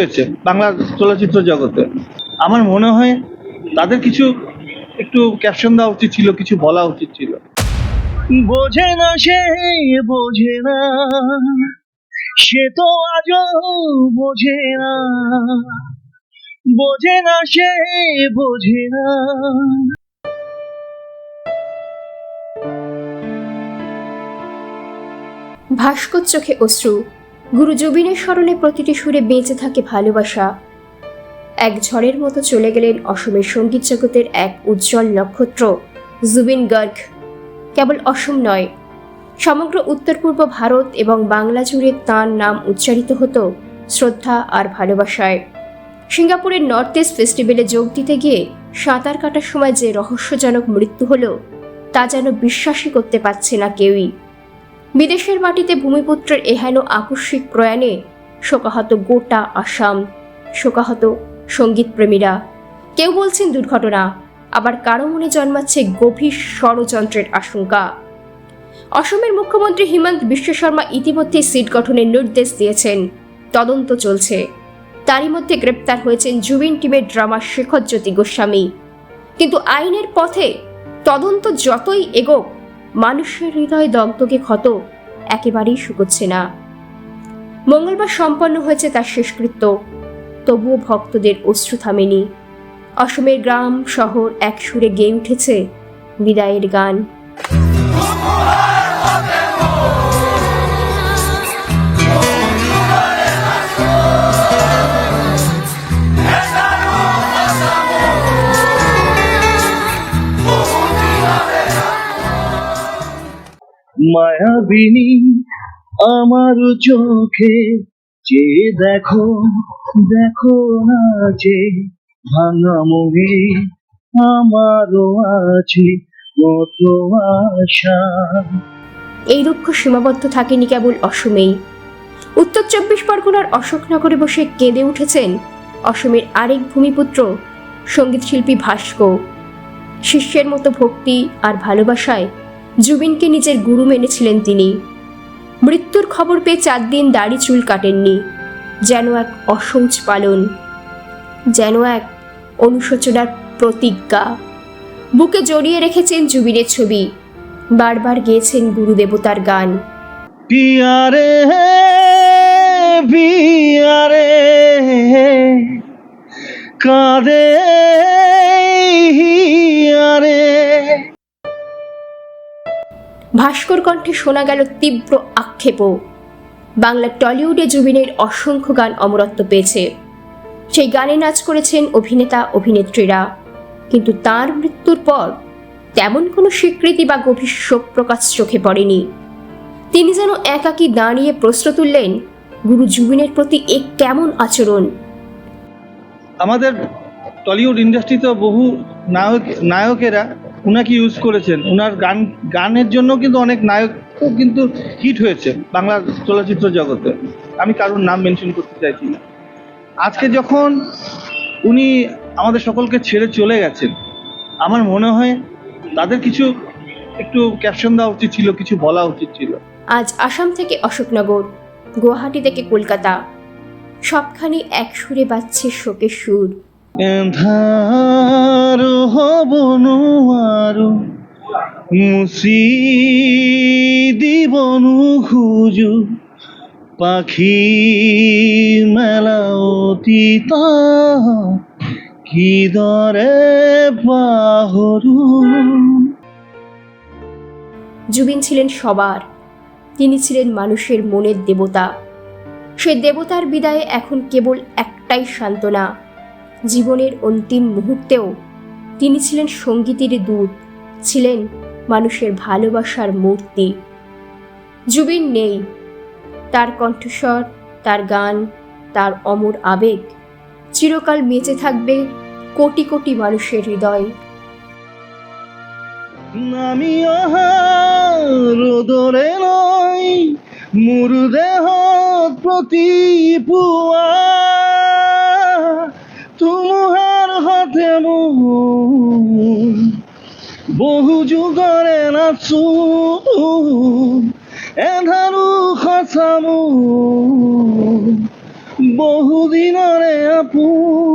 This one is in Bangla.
হয়েছে বাংলা চলচ্চিত্র জগতে। আমার মনে হয় তাদের কিছু একটু ক্যাপশন দেওয়া উচিত ছিল, কিছু বলা উচিত ছিল। বোঝে না সে, বোঝে না সে তো আজও বোঝে না, বোঝে না সে, বোঝে না। ভাস্কর চোখে অশ্রু, গুরু জুবিনের স্মরণে প্রতিটি সুরে বেঁচে থাকে ভালোবাসা। এক ঝড়ের মতো চলে গেলেন অসমের সঙ্গীত জগতের এক উজ্জ্বল নক্ষত্র জুবিন গার্গ। কেবল অসম নয়, সমগ্র উত্তর পূর্ব ভারত এবং বাংলা জুড়ে তাঁর নাম উচ্চারিত হতো শ্রদ্ধা আর ভালোবাসায়। সিঙ্গাপুরের নর্থ ইস্ট ফেস্টিভ্যালে যোগ দিতে গিয়ে সাঁতার কাটার সময় যে রহস্যজনক মৃত্যু হলো তা যেন বিশ্বাসই করতে পারছে না কেউই। বিদেশের মাটিতে ভূমিপুত্রের এহেন আকস্মিক প্রয়াণে শোকাহত গোটা আসাম, শোকাহত সঙ্গীত প্রেমীরা। কেউ বলছেন দুর্ঘটনা, আবার কারো মনে জন্মাচ্ছে গভীর ষড়যন্ত্রের আশঙ্কা। অসমের মুখ্যমন্ত্রী হিমন্ত বিশ্ব শর্মা ইতিমধ্যে সিট গঠনের নির্দেশ দিয়েছেন, তদন্ত চলছে। তারই মধ্যে গ্রেপ্তার হয়েছেন জুবিন টিমের ড্রামার শেখর জ্যোতি গোস্বামী। কিন্তু আইনের পথে তদন্ত যতই এগোক, মানুষের হৃদয় দগদগে ক্ষত একেবারেই শুকোচ্ছে না। মঙ্গলবার সম্পন্ন হয়েছে তার শেষকৃত্য, তবুও ভক্তদের অশ্রু থামেনি। অসমের গ্রাম শহর এক সুরে গেয়ে উঠেছে বিদায়ের গান। মায়াবিনী আমার চোখে যে দেখো, দেখো না যে ভাঙা মনে আমারও আছে কত আশা। এই দুঃখ সীমাবদ্ধ থাকেনি কেবল অসমেই। উত্তর 24 পরগনার অশোকনগরে বসে কেঁদে উঠেছেন অসমের আরেক ভূমিপুত্র সঙ্গীতশিল্পী ভাস্কর। শিষ্যের মতো ভক্তি আর ভালোবাসায় জুবিনকে নিজের গুরু মেনেছিলেন তিনি। মৃত্যুর খবর পেয়ে 4 দিন দাড়ি চুল কাটেননি, যেন এক অসৌচ পালন, যেন এক অনুশোচনার প্রতিজ্ঞা। বুকে জড়িয়ে রেখেছেন জুবিনের ছবি, বারবার গেয়েছেন গুরুদেবতার গান। পিয়ারে পিয়ারে কাঁদে হিয়ারে। ভাস্কর কণ্ঠে শোনা গেল তীব্র আক্ষেপও। বাংলা টলিউডে জুবিনের অসংখ্য গান অমরত্ব পেয়েছে, সেই গানে নাচ করেছেন অভিনেতা অভিনেত্রীরা। কিন্তু তার মৃত্যুর পর তেমন কোনো স্বীকৃতি বা গভীর শোক প্রকাশ চোখে পড়েনি। তিনি যেন একাকী দাঁড়িয়ে প্রশ্ন তুললেন, গুরু জুবিনের প্রতি এ কেমন আচরণ। আমাদের টলিউড ইন্ডাস্ট্রিতে বহু নায়কেরা উনাকে ইউজ করেছেন, উনার গানের জন্য কিন্তু অনেক নায়ক কিন্তু হিট হয়েছে বাংলা চলচ্চিত্র জগতে। আমি কারোর নাম মেনশন করতে চাইছি না। আজকে যখন উনি আমাদের সকলকে ছেড়ে চলে গেছেন, আমার মনে হয় তাদের কিছু একটু ক্যাপশন দেওয়া উচিত ছিল, কিছু বলা উচিত ছিল। আজ আসাম থেকে অশোকনগর, গুয়াহাটি থেকে কলকাতা, সবখানে এক সুরে বাজছে শোকের সুর। এন্ধার হব নোৱাৰো মুচি দিব নোখোজো পাখি মেলা অতীত কিদৰে পাহৰো। জুবিন ছিলেন সবার, তিনি ছিলেন মানুষের মনের দেবতা। সে দেবতার বিদায়ে এখন কেবল একটাই সান্ত্বনা, জীবনের অন্তিম মুহূর্তেও তিনি ছিলেন সঙ্গীতের দূত, ছিলেন মানুষের ভালোবাসার মূর্তি। জুবিন নেই, তার কণ্ঠস্বর, তার গান, তার অমর আবেগ চিরকাল বেঁচে থাকবে কোটি কোটি মানুষের হৃদয়। আমি ৰ'দৰে লৈ মোৰ দেহত প্ৰতি পুৱা তোমাৰ হাতে মোৰ বহু যুগৰে নাচো এন্ধাৰো সঁচা মোৰ বহুদিনরে আপুন